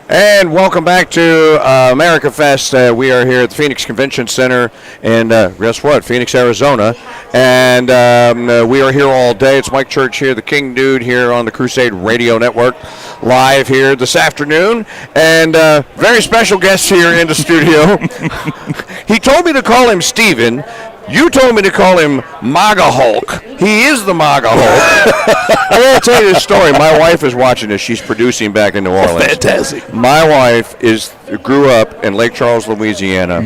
And welcome back to America Fest. We are here at the Phoenix Convention Center in, guess what, Phoenix, Arizona. And we are here all day. It's Mike Church here, the KingDude here on the Crusade Radio Network, live here this afternoon. And very special guest here in the studio. He told me to call him Steven. You told me to call him MAGA Hulk. He is the MAGA Hulk. I want to tell you this story. My wife is watching this. She's producing back in New Orleans. Fantastic. My wife grew up in Lake Charles, Louisiana,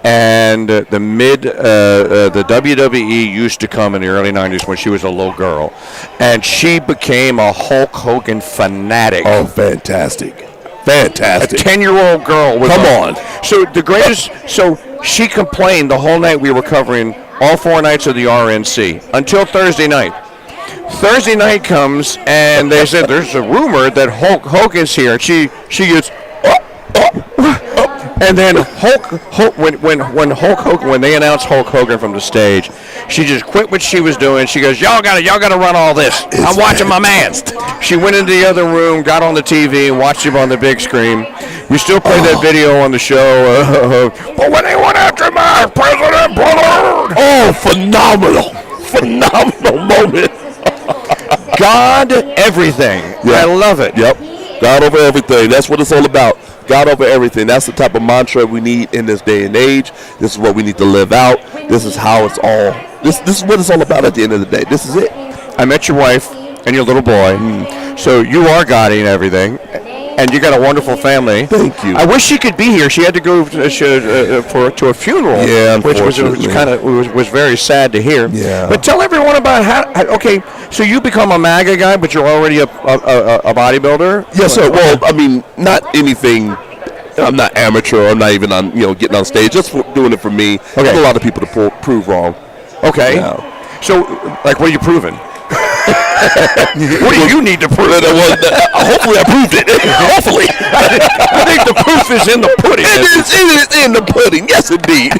and the WWE used to come in the early 90s when she was a little girl, and she became a Hulk Hogan fanatic. Oh, fantastic. Fantastic. A 10-year-old girl. Come on. So the greatest. So she complained the whole night we were covering all 4 nights of the RNC until Thursday night. Thursday night comes and they said there's a rumor that Hulk Hogan's here. She gets. And then when they announced Hulk Hogan from the stage, she just quit what she was doing. She goes, y'all gotta run all this. I'm watching my man. She went into the other room, got on the TV, and watched him on the big screen. We still play that video on the show. But when they went after my President Bullard. Oh, phenomenal moment. God everything. Yeah. I love it. Yep. God over everything. That's what it's all about. God over everything. That's the type of mantra we need in this day and age. This is what we need to live out. This is how it's all. This is what it's all about at the end of the day. This is it. I met your wife and your little boy. So you are Godding everything. And you got a wonderful family. Thank you. I wish she could be here. She had to go to a funeral, yeah, which was very sad to hear. Yeah. But tell everyone about how. Okay, so you become a MAGA guy, but you're already a bodybuilder. Yes, sir. Well, I mean, not anything. I'm not amateur. I'm not even on getting on stage. Just doing it for me. Okay. I have a lot of people to prove wrong. Okay. Yeah. So, like, what are you proving? What do you need to prove? Hopefully I proved it. Hopefully. I think the proof is in the pudding. It is in the pudding. Yes, indeed.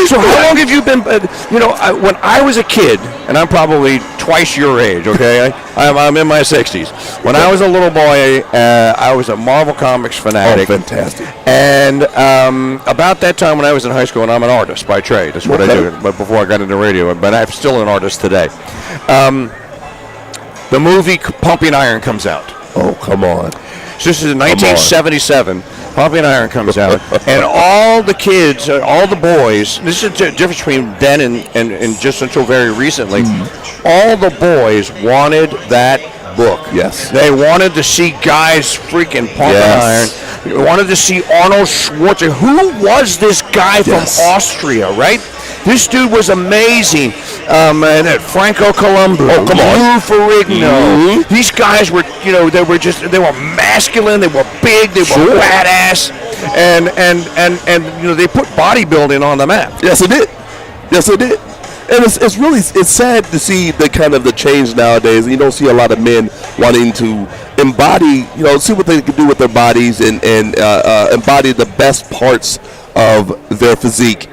So how long have you been, when I was a kid, and I'm probably twice your age, okay? I'm in my 60s. When I was a little boy, I was a Marvel Comics fanatic. Oh, fantastic. And about that time when I was in high school, and I'm an artist by trade. That's what I do. But before I got into radio, but I'm still an artist today. The movie Pumping Iron comes out. Oh, come on. So this is in 1977. Pumping Iron comes out, and all the kids, all the boys, this is the difference between then and just until very recently, all the boys wanted that book. Yes. They wanted to see guys freaking pumping iron. They wanted to see Arnold Schwarzenegger. Who was this guy from Austria, right? This dude was amazing. And Franco Columbu. Oh, come on. Lou Ferrigno. These guys were, they were masculine, they were big, they were badass. And they put bodybuilding on the map. Yes, it did. Yes, it did. And it's sad to see the change nowadays. You don't see a lot of men wanting to embody, see what they can do with their bodies and embody the best parts of their physique.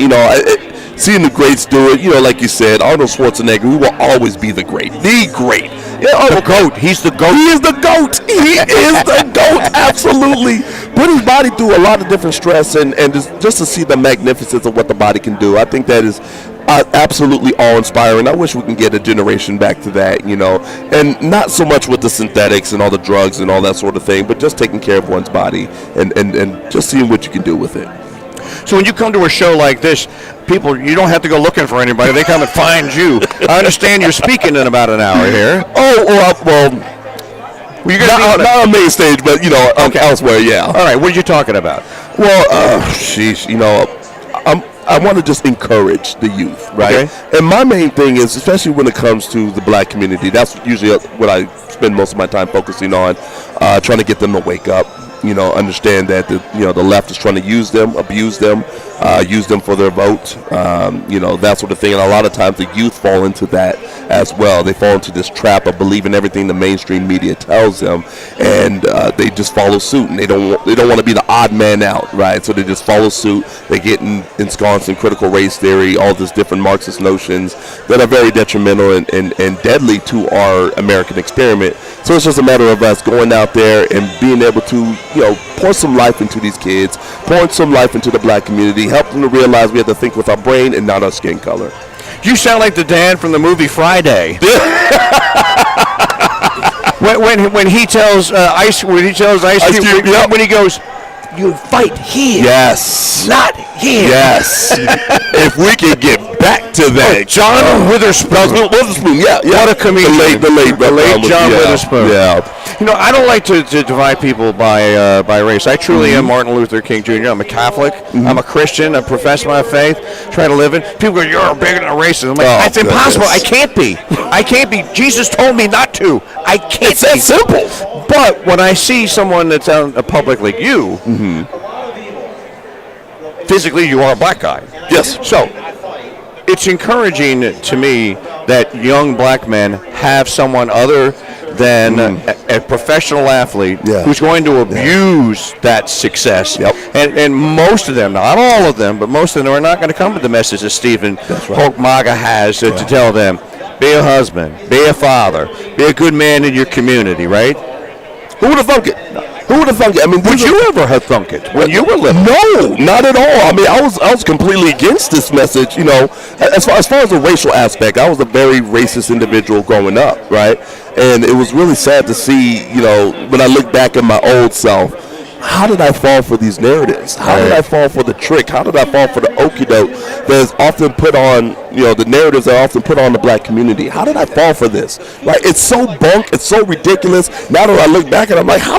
Seeing the greats do it, like you said, Arnold Schwarzenegger, who will always be the great. The great. The GOAT. He's the GOAT. He is the GOAT. He is the GOAT. Absolutely. Put his body through a lot of different stress and just to see the magnificence of what the body can do. I think that is absolutely awe-inspiring. I wish we can get a generation back to that, and not so much with the synthetics and all the drugs and all that sort of thing, but just taking care of one's body and just seeing what you can do with it. So when you come to a show like this, people, you don't have to go looking for anybody. They come and find you. I understand you're speaking in about an hour here. Well, you're gonna not on main stage, but, elsewhere, yeah. All right, what are you talking about? Well, I want to just encourage the youth, right? Okay. And my main thing is, especially when it comes to the black community, that's usually what I spend most of my time focusing on, trying to get them to wake up. understand that the left is trying to use them, abuse them, use them for their vote, that sort of thing. And a lot of times the youth fall into that as well. They fall into this trap of believing everything the mainstream media tells them, and they just follow suit. And they don't want to be the odd man out, right? So they just follow suit. They get ensconced in critical race theory, all these different Marxist notions that are very detrimental and deadly to our American experiment. So it's just a matter of us going out there and being able to, pour some life into these kids, pouring some life into the black community, help them to realize we have to think with our brain and not our skin color. You sound like the Dan from the movie Friday. when he tells Ice Cube, when he goes, you fight here. Yes. Not here. Yes. If we could get back to that. John Witherspoon. Yeah. What a comedian. The late John Witherspoon. Yeah. I don't like to divide people by race. I truly am Martin Luther King Jr. I'm a Catholic. I'm a Christian. I profess my faith. Try to live it. People go, you're bigger than a racist. I'm like, that's impossible. I can't be. I can't be. Jesus told me not to. I can't. It's that simple. But when I see someone that's out in public like you, physically you are a black guy. Yes. So it's encouraging to me that young black men have someone other than a professional athlete who's going to abuse that success. Yep. And most of them, not all of them, but most of them are not going to come with the message that Stephen Hulk MAGA has to tell them. Be a husband, be a father, be a good man in your community, right? Who would have thunk it? Who would have thunk it? I mean, would you ever have thunk it when you were little? No, not at all. I mean, I was completely against this message. As far as the racial aspect, I was a very racist individual growing up, right? And it was really sad to see, when I look back at my old self, how did I fall for these narratives? How did I fall for the trick? How did I fall for the okie doke that is often put on, the narratives that are often put on the black community? How did I fall for this? Right? It's so bunk. It's so ridiculous. Now that I look back and I'm like, how?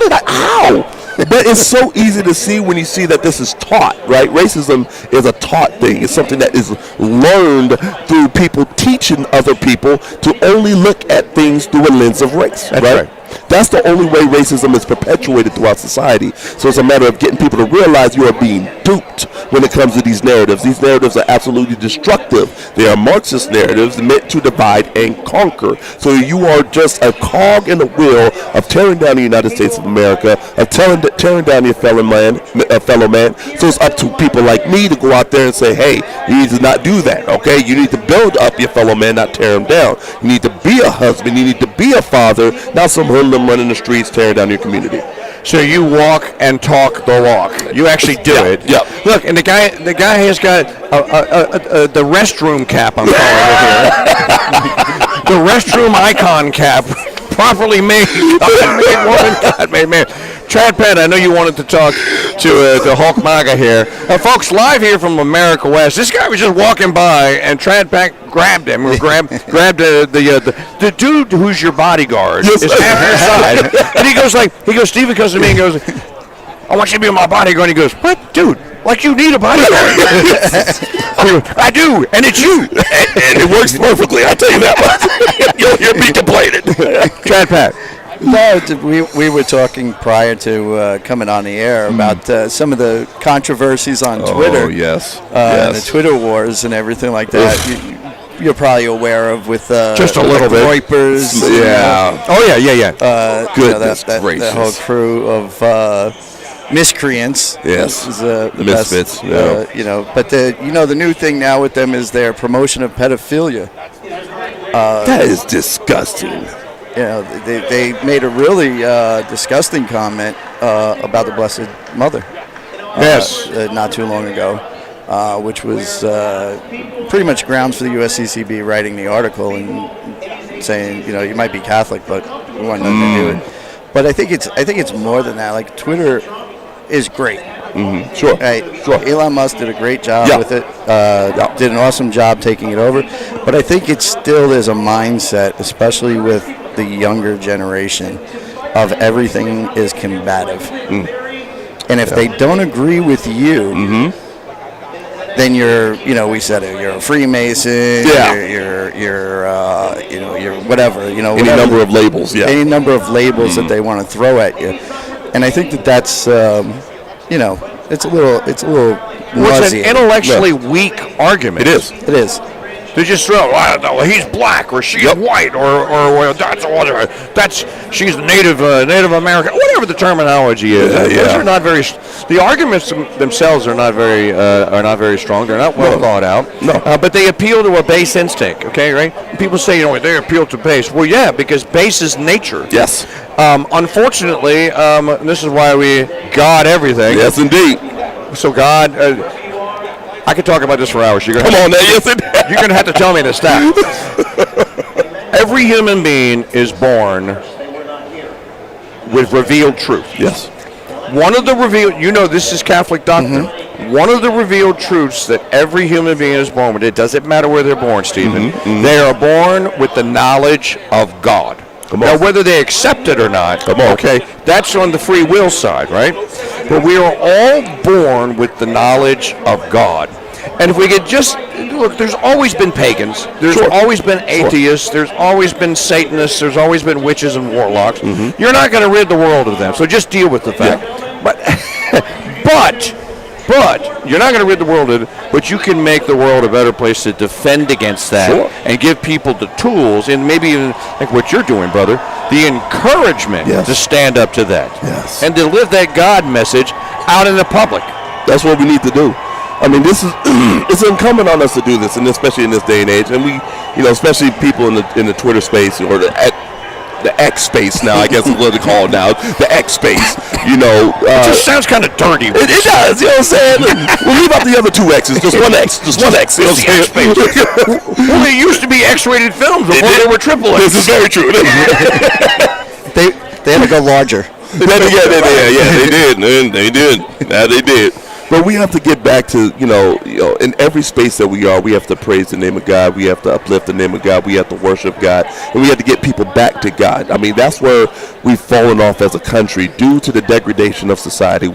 But it's so easy to see when you see that this is taught, right? Racism is a taught thing. It's something that is learned through people teaching other people to only look at things through a lens of race, right? That's the only way racism is perpetuated throughout society. So it's a matter of getting people to realize you are being duped when it comes to these narratives. These narratives are absolutely destructive. They are Marxist narratives meant to divide and conquer. So you are just a cog in the wheel of tearing down the United States of America, of tearing down your fellow man. So it's up to people like me to go out there and say, hey, you need to not do that, okay? You need to build up your fellow man, not tear him down. You need to be a husband. You need to be a father, not some hoodlum running the streets tearing down your community. So you walk and talk the walk. You actually do it. Yeah. Look, and the guy has got the restroom cap. I'm calling it here. The restroom icon cap, properly made. God made man. Chad Penn, I know you wanted to talk to Hulk MAGA here. Folks, live here from America West. This guy was just walking by, and Chad Penn grabbed him, or grabbed the dude who's your bodyguard is half your side, and he goes. Stephen comes to me and goes, I want you to be my bodyguard. And he goes, what, dude? Like you need a bodyguard? I do, and it's you, and it works perfectly. I tell you that much. You'll hear me complaining. Chad Penn. No, we were talking prior to coming on the air about some of the controversies on Twitter. Oh, yes. The Twitter wars and everything like that. You're probably aware of with just a little bit. Roipers. Yeah. Goodness that whole crew of miscreants. Yes. Is, the misfits. But the new thing now with them is their promotion of pedophilia. That is disgusting. They made a really disgusting comment about the Blessed Mother. Yes. Not too long ago, which was pretty much grounds for the USCCB writing the article and saying, you might be Catholic, but we want nothing to do with it. But I think it's more than that. Like, Twitter is great. Mm-hmm. Sure. Right. Sure. Elon Musk did a great job with it. Did an awesome job taking it over. But I think it still is a mindset, especially with the younger generation, of everything is combative. And if they don't agree with you, then you're, we said it, you're a Freemason. You're whatever. Any number of labels. Yeah. Any number of labels that they want to throw at you. And I think that's it's a little Well, it's an intellectually weak argument. It is. It is. They just throw, well, he's black or she's white or she's Native American, whatever the terminology is. Those are not very. The arguments themselves are not very strong. They're not well thought out. No. But they appeal to a base instinct. Okay, right? People say, they appeal to base. Well, yeah, because base is nature. Yes. Unfortunately, this is why we God everything. Yes, indeed. So God. I could talk about this for hours. You're gonna have to tell me to stop. Every human being is born with revealed truth. Yes. One of the this is Catholic doctrine. Mm-hmm. One of the revealed truths that every human being is born with, it doesn't matter where they're born, Stephen, they are born with the knowledge of God. Now, whether they accept it or not, okay, that's on the free will side, right? But we are all born with the knowledge of God. And if we could just look, there's always been pagans, there's always been atheists, there's always been Satanists, there's always been witches and warlocks. Mm-hmm. You're not going to rid the world of them, so just deal with the fact. Yeah. But you're not going to rid the world of it, but you can make the world a better place to defend against that and give people the tools, and maybe even like what you're doing, brother, the encouragement to stand up to that and to live that God message out in the public. That's what we need to do. I mean, this is it's incumbent on us to do this, and especially in this day and age. And we, especially people in the Twitter space or the X space now, I guess is what they call it now, the X space. It just sounds kind of dirty. It does. You know what I'm saying? We'll leave out the other two X's. Just one X. Just one X. You know what I'm saying? Well, they used to be X-rated films before they were triple X. This is very true. They had to go larger. They did. Now they did. But we have to get back to, in every space that we are, we have to praise the name of God. We have to uplift the name of God. We have to worship God. And we have to get people back to God. I mean, that's where we've fallen off as a country due to the degradation of society.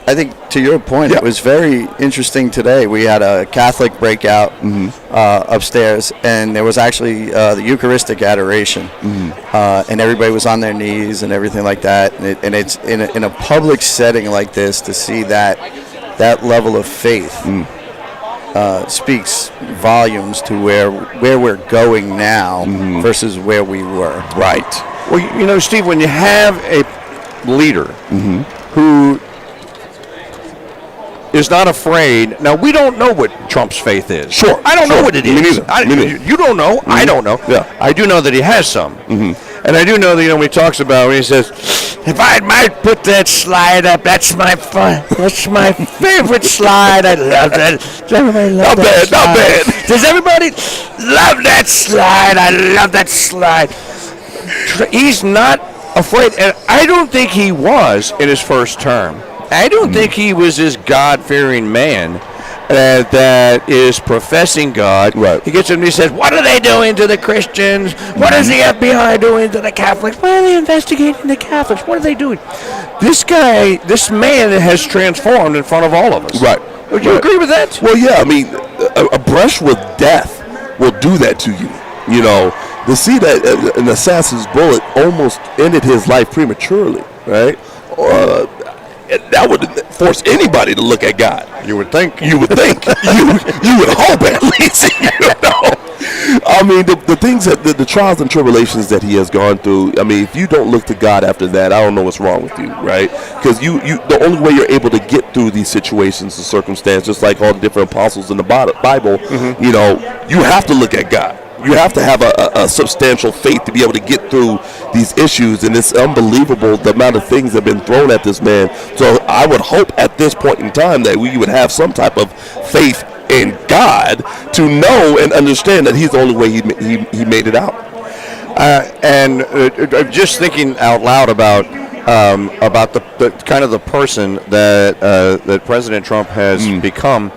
I think to your point, it was very interesting today. We had a Catholic breakout upstairs, and there was actually the Eucharistic adoration, and everybody was on their knees and everything like that. And it's in a public setting like this to see that level of faith speaks volumes to where we're going now versus where we were. Right. Well, Steve, when you have a leader who is not afraid. Now, we don't know what Trump's faith is. Sure. I don't know what it is. Me neither. You don't know. I don't know. Yeah. I do know that he has some. And I do know that, when he talks about, when he says, if I might put that slide up, that's my favorite slide. I love that. Does everybody love that slide? Not bad. Does everybody love that slide? I love that slide. He's not afraid. And I don't think he was in his first term. I don't think he was this God-fearing man that is professing God. Right. He gets up and he says, what are they doing to the Christians? What is the FBI doing to the Catholics? Why are they investigating the Catholics? What are they doing? This man has transformed in front of all of us. Right. Would you agree with that? Well, yeah. I mean, a brush with death will do that to you. To see that an assassin's bullet almost ended his life prematurely, right? That would force anybody to look at God. You would think. You would hope at least. I mean, the things that the trials and tribulations that he has gone through. I mean, if you don't look to God after that, I don't know what's wrong with you, right? Because the only way you're able to get through these situations and circumstances, just like all the different apostles in the Bible, you have to look at God. You have to have a substantial faith to be able to get through these issues, and it's unbelievable the amount of things that have been thrown at this man. So I would hope at this point in time that we would have some type of faith in God to know and understand that he's the only way he made it out. And just thinking out loud about the kind of the person that President Trump has become.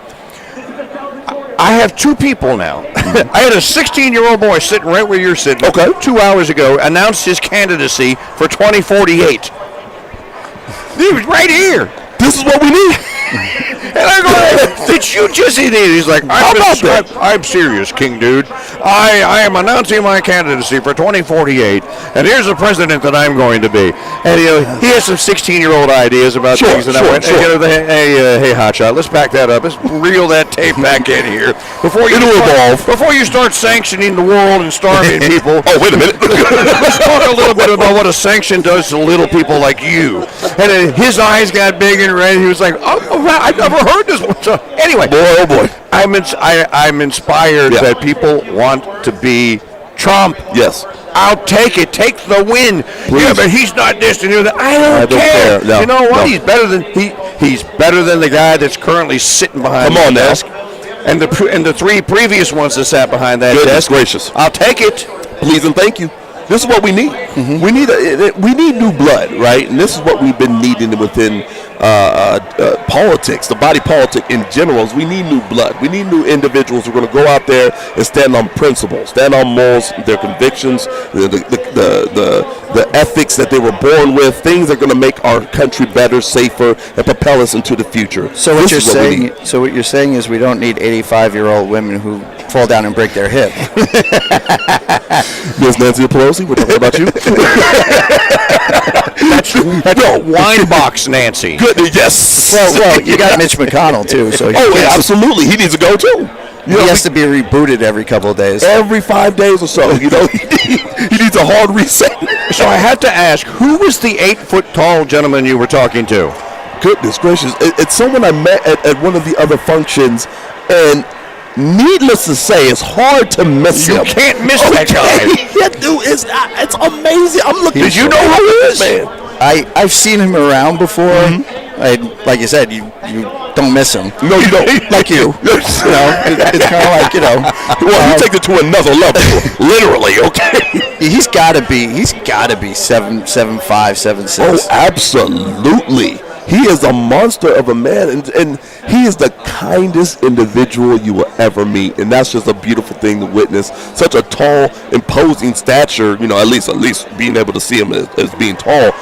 I have two people now. I had a 16-year-old boy sitting right where you're sitting. Okay. 2 hours ago, announced his candidacy for 2048. He was right here. This is what we need. And I go, did you just eat it? He's like, I'm serious, KingDude. I am announcing my candidacy for 2048, and here's the president that I'm going to be. And he has some 16-year-old ideas about things. And I went, hey, hotshot, let's back that up. Let's reel that tape back in here before you start sanctioning the world and starving people. Oh, wait a minute. Let's talk a little bit about what a sanction does to little people like you. And then his eyes got big and red. He was like, oh, I've never heard this one. So anyway, oh boy, I'm inspired that people want to be Trump. Yes. I'll take it. Take the win. Please. Yeah, but he's not this and that. I don't care. No, you know what? no. He's better than the guy that's currently sitting behind the desk. And the three previous ones that sat behind that Goodness desk. gracious. I'll take it. Please and thank you. This is what we need. Mm-hmm. We need new blood, right? And this is what we've been needing within politics, the body politic in general. Is we need new blood. We need new individuals who are going to go out there and stand on principles, stand on morals, their convictions, the ethics that they were born with, things that are going to make our country better, safer, and propel us into the future. So what you're saying is we don't need 85-year-old women who fall down and break their hip. Miss Nancy Pelosi, we're talking about you. That's wine box Nancy. Good, yes. Well, you got Mitch McConnell too. So absolutely, he needs to go too. He has to be rebooted every couple of days. Every 5 days or so. He needs a hard reset. So I had to ask, who was the 8-foot-tall gentleman you were talking to? Goodness gracious. It's someone I met at one of the other functions, and needless to say, it's hard to miss him. You can't miss that guy. That dude it's amazing. I'm looking. Did you know who he is? Man. I've seen him around before. Mm-hmm. Like you said, you don't miss him. No, you don't. Like you. It's kind of like, Well, you take it to another level. Literally, okay. He's got to be 7'5", 7'6". Oh, absolutely. He is a monster of a man, and he is the kindest individual you will ever meet, and that's just a beautiful thing to witness. Such a tall, imposing stature, at least being able to see him as being tall,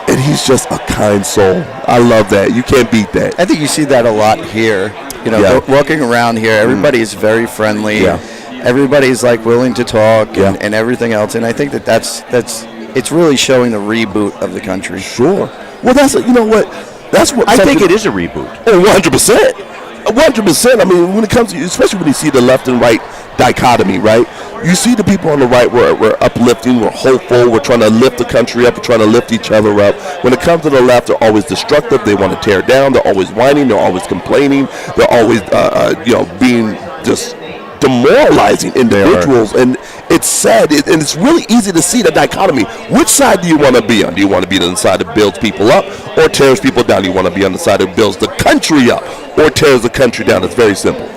and he's just a kind soul. I love that. You can't beat that. I think you see that a lot here. Walking around here, everybody is very friendly. Yeah. Everybody's like willing to talk and everything else, and I think that's it's really showing the reboot of the country. Sure. Well, that's what I think it is a reboot. Oh, 100%. 100%. I mean, when it comes to, especially when you see the left and right dichotomy, right? You see the people on the right, we're uplifting, we're hopeful, we're trying to lift the country up, we're trying to lift each other up. When it comes to the left, they're always destructive. They want to tear down. They're always whining. They're always complaining. They're always, being just demoralizing individuals, and it's sad, and it's really easy to see the dichotomy. Which side do you want to be on? Do you want to be on the side that builds people up or tears people down? Do you want to be on the side that builds the country up or tears the country down? It's very simple.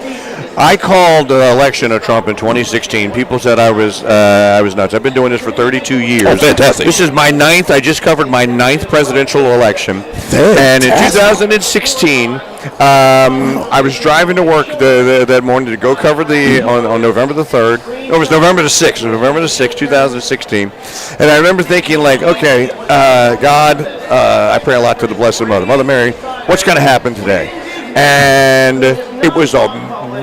I called the election of Trump in 2016. People said I was nuts. I've been doing this for 32 years. Oh, fantastic. This is my 9th. I just covered my 9th presidential election. Fantastic. And in 2016, I was driving to work that morning to go cover on November the 3rd. No, it was November the 6th. It was November the 6th, 2016. And I remember thinking, okay, God, I pray a lot to the Blessed Mother. Mother Mary, what's going to happen today? And it was a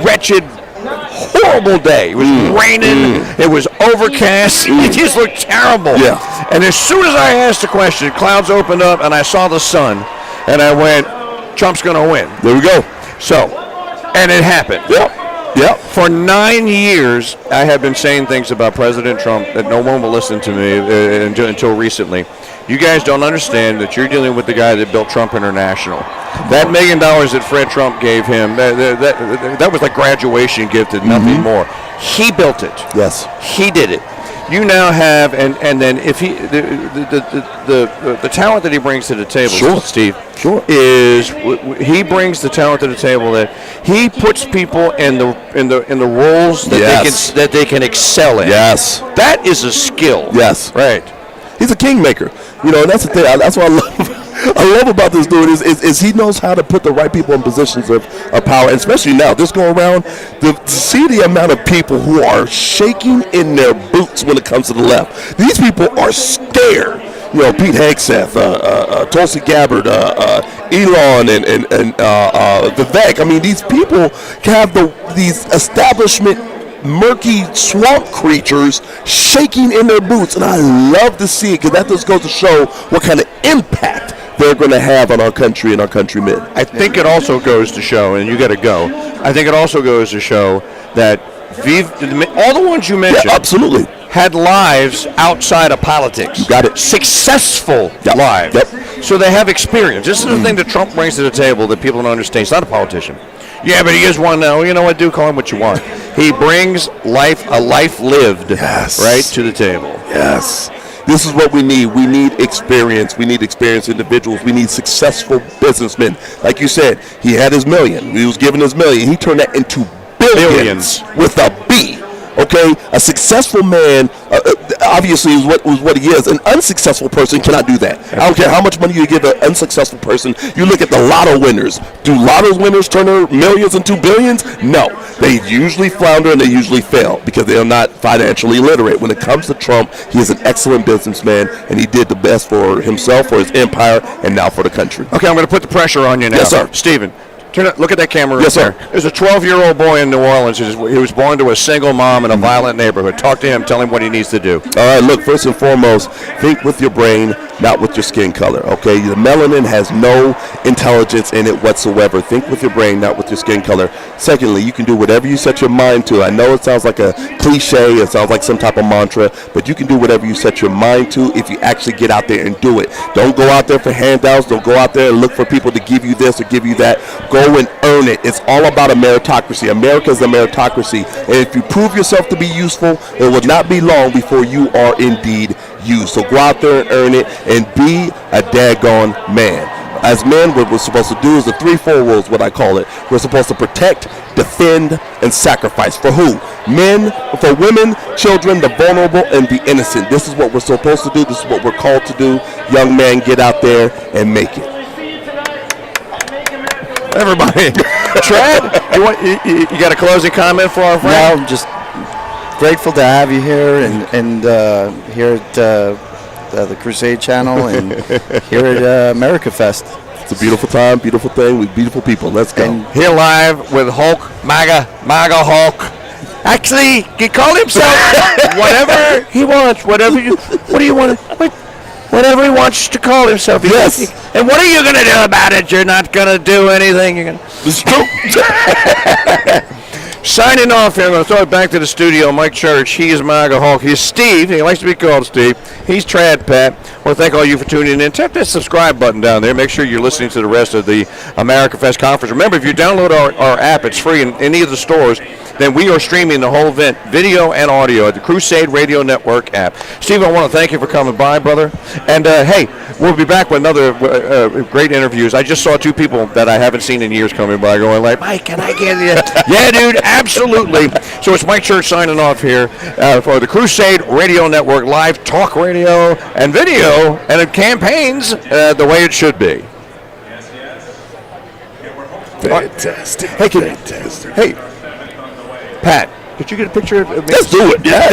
wretched, horrible day. It was raining. It was overcast. It just looked terrible. Yeah. And as soon as I asked the question, clouds opened up and I saw the sun. And I went, Trump's going to win. There we go. So, and it happened. Yep. For 9 years, I have been saying things about President Trump that no one will listen to me until recently. You guys don't understand that you're dealing with the guy that built Trump International. That $1 million that Fred Trump gave him, that was like graduation gift and nothing more. He built it. Yes. He did it. You now have, and then if he, the talent that he brings to the table, sure, Steve, sure, is he brings the talent to the table that he puts people in the roles that they can excel in. Yes, that is a skill. Yes, right. He's a kingmaker. And that's the thing. That's what I love about this dude is he knows how to put the right people in positions of power, and especially now, this go around, to see the amount of people who are shaking in their boots when it comes to the left. These people are scared Pete Hegseth, Tulsi Gabbard, Elon, and Vivek. I mean, these people have these establishment murky swamp creatures shaking in their boots, and I love to see it because that just goes to show what kind of impact they're going to have on our country and our countrymen. I think it also goes to show, and you got to go, I think it also goes to show that all the ones you mentioned, absolutely, had lives outside of politics. You got it. Successful lives. Yep. So they have experience. This is the thing that Trump brings to the table that people don't understand. He's not a politician. Yeah, but he is one now. You know what, dude? Call him what you want. He brings a life lived, right, to the table. Yes. This is what we need. We need experience. We need experienced individuals. We need successful businessmen. Like you said, he had his million. He was given his million. He turned that into billions. With a B. Okay, a successful man obviously is what he is. An unsuccessful person cannot do that. I don't care how much money you give an unsuccessful person. You look at the lotto winners. Do lotto winners turn their millions into billions? No. They usually flounder and they usually fail because they are not financially literate. When it comes to Trump, he is an excellent businessman, and he did the best for himself, for his empire, and now for the country. Okay, I'm going to put the pressure on you now. Yes, sir. Stephen. Look at that camera yes, right sir. there. There's a 12-year-old boy in New Orleans. He was born to a single mom in a violent neighborhood. Talk to him. Tell him what he needs to do. All right, look, first and foremost, think with your brain, not with your skin color, okay? The melanin has no intelligence in it whatsoever. Think with your brain, not with your skin color. Secondly, you can do whatever you set your mind to. I know it sounds like a cliche. It sounds like some type of mantra, but you can do whatever you set your mind to if you actually get out there and do it. Don't go out there for handouts. Don't go out there and look for people to give you this or give you that. Go and earn it. It's all about a meritocracy. America is a meritocracy. And if you prove yourself to be useful, it will not be long before you are indeed used. So go out there and earn it and be a daggone man. As men, what we're supposed to do is the 3-4 rules, what I call it. We're supposed to protect, defend, and sacrifice. For who? Men, for women, children, the vulnerable, and the innocent. This is what we're supposed to do. This is what we're called to do. Young man, get out there and make it. Everybody. Trad, you got a closing comment for our friend? No, I'm just grateful to have you here and here at the Crusade Channel and here at America Fest. It's a beautiful time, beautiful thing with beautiful people. Let's go. And here live with Hulk, MAGA Hulk. Actually, he called himself whatever he wants. What do you want? Whatever he wants to call himself. Yes. And what are you going to do about it? You're not going to do anything. It's true. Signing off here, I'm going to throw it back to the studio. Mike Church, he is MAGA Hulk. He's Steve. He likes to be called Steve. He's Trad Pat. I want to thank all you for tuning in. Tap that subscribe button down there. Make sure you're listening to the rest of the America Fest conference. Remember, if you download our app, it's free in any of the stores. Then we are streaming the whole event, video and audio, at the Crusade Radio Network app. Steve, I want to thank you for coming by, brother. And, hey, we'll be back with another great interviews. I just saw 2 people that I haven't seen in years coming by going like, Mike, can I get you? Yeah, dude, absolutely. So it's Mike Church signing off here for the Crusade Radio Network, live talk radio and video and campaigns the way it should be. Fantastic. Hey, fantastic. Hey, Pat, could you get a picture of me? Let's do it. Yeah.